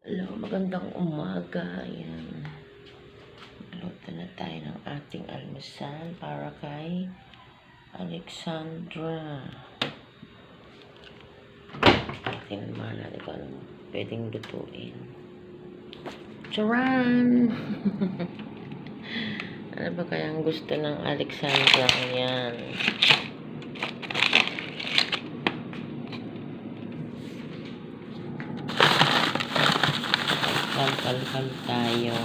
Hello, magandang umaga. Ayan. Magluto na tayo ng ating almusal para kay Alexandra. Tingnan natin kung anong pwedeng lutuin. Charan! Ano ba kayang gusto ng Alexandra? Ayan. Kalkal tayo.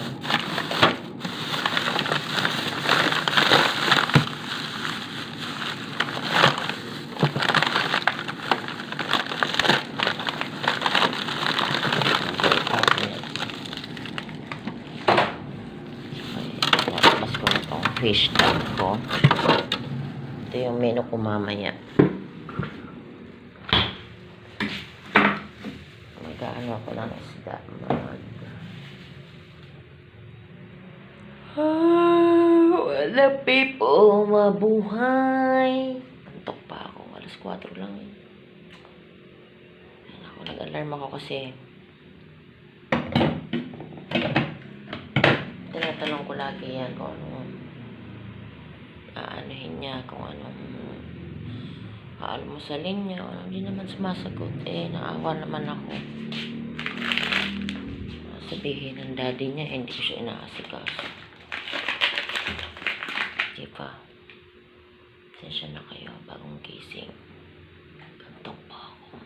Tapos ko na itong fish tank ko. Ito yung menu ko mamaya. Mag-ano ako ng isda. Wala people, mabuhay. Antok pa ako. Alas 4 lang eh. Ayan ako, nag-alarm ako kasi tinatanong ko lagi yan kung anong aanuhin niya, kung anong aalmusalin niya. Hindi naman sumasagot eh. Naawa naman ako. Sabihin ng daddy niya, hindi ko siya inaasikaso. Diba? Sensya na kayo, bagong gising. Kantok pa ako.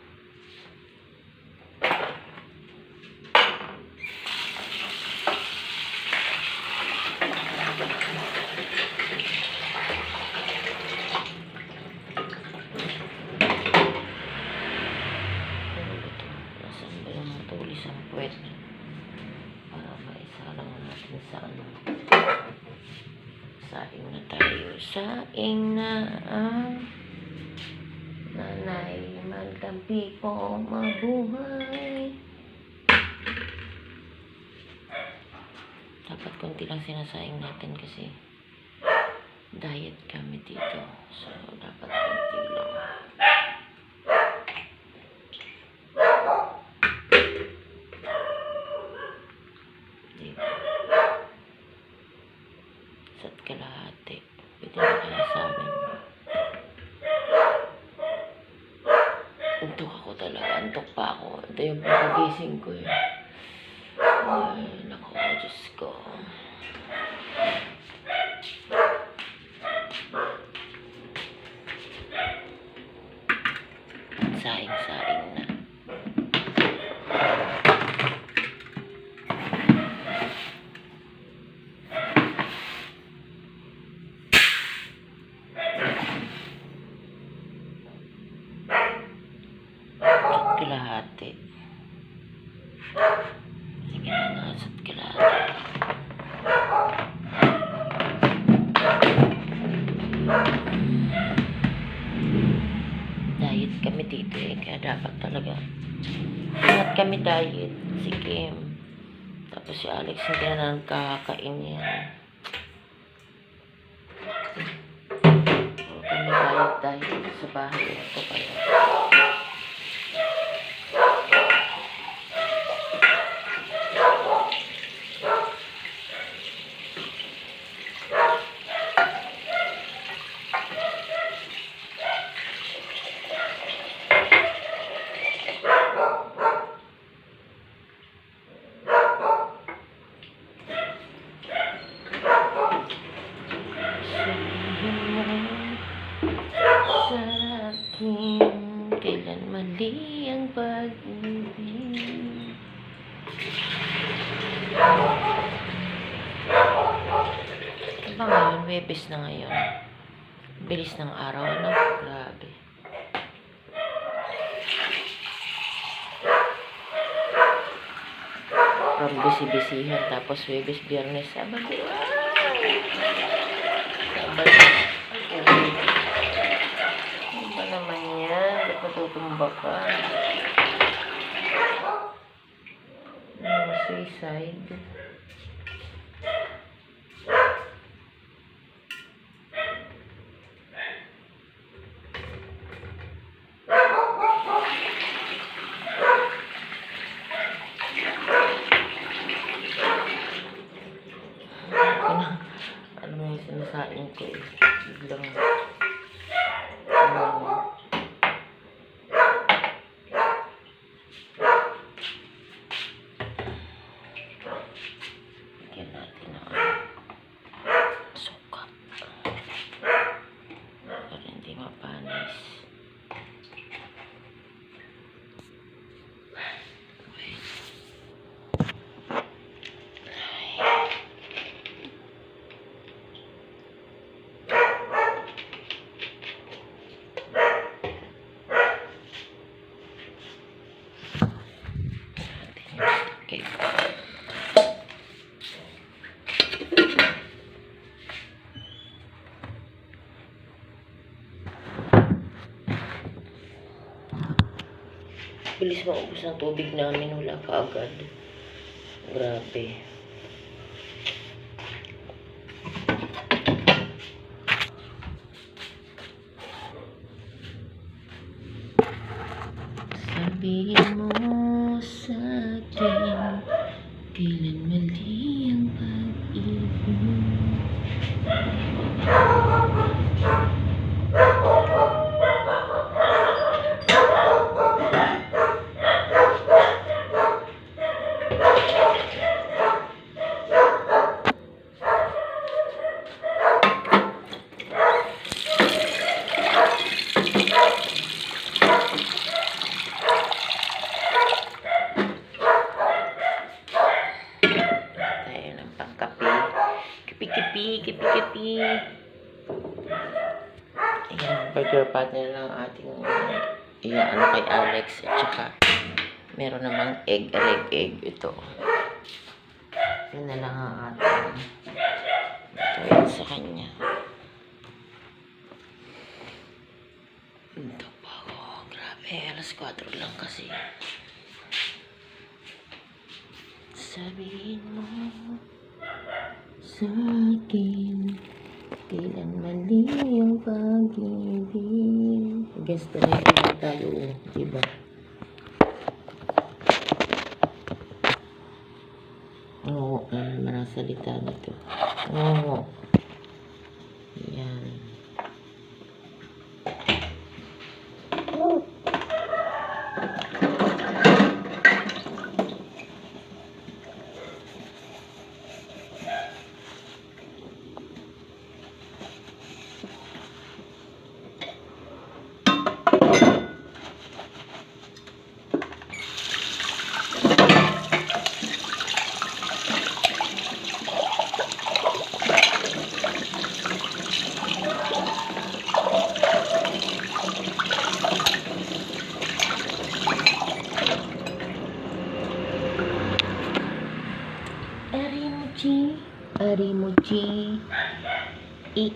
Nasaan ba yung mga tulis ang puwet? Para maisalang natin sa ano. Saing na tayo. Saing na ang nanay. Magtampi po mabuhay. Dapat konti lang sinasaing natin kasi diet kami dito. So, dapat konti lang. Diba? Isa't kalahati. Pwede na kaya sa amin. Antok ako talaga. Antok pa ako. Ito yung pagkagising ko eh. Ay, naku, Diyos ko. Saing-saing na. Kalahati. Sige na nga, isa't kalahati. Diet kami dito eh, kaya dapat talaga ingat kami diet. Si Kim, tapos si Alex hindi na nakakain yan. Kami diet sa bahay ito kaya. Sa akin, kailan mali ang pag-ibig. Diba ngayon, Webes na ngayon. Bilis ng araw, ano? Grabe. From bisi-bisihan, tapos Webes, Biyernes, Sabado. Sabado. Ano ba naman yan? Ba't matutumba ka? Suicide. kakain ko eh. Biglang, ano, bigyan natin ng suka. Para hindi mapanis. Okay. Bilis maubos ng tubig namin, wala ka agad. Grabe. Sabihin mo sa akin, kailan mali ang pag-ibig. Tayo ng pangkape. Kipi-kipi. Ayan, burger partner lang ating ano kay Alex. At saka, meron namang egg ito. Yun na lang ang ating ito sa kanya. Ito pa ako. Grabe, alas 4 lang kasi. Sabihin mo sa akin, kailan mali ang pag-ibig. Guess na rin tayo, diba? Oo, ano naman ang salita nito. Oo. Yan. Arimuji. I.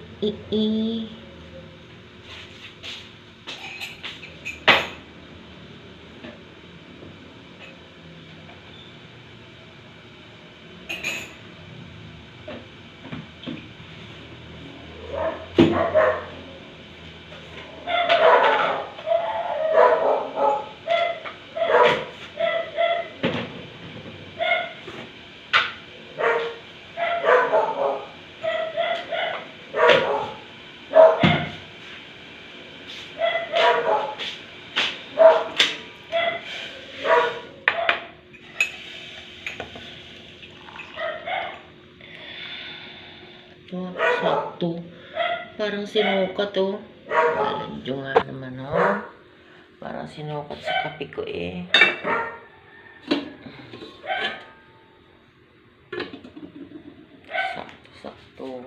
Sakto. Parang sinukat oh. Aladyo nga naman oh. Parang sinukat sa kape ko eh. Sakto.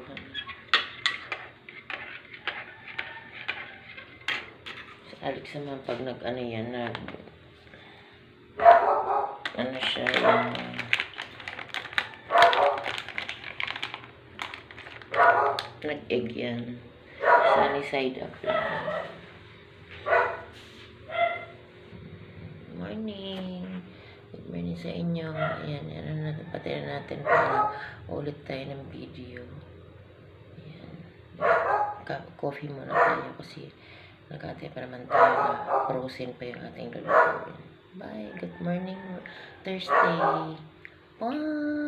Si Alex naman pag nag-ano yan, ano siya yung nag-egg yan. Sunny side up lang. Morning. Good morning sa inyo. Ayan, ano natin, patira natin para ulit tayo ng video. Ayan. Coffee muna tayo kasi nag-atay pa naman tayo na frozen pa yung ating lulutuin. Bye. Good morning, Thursday. Bye.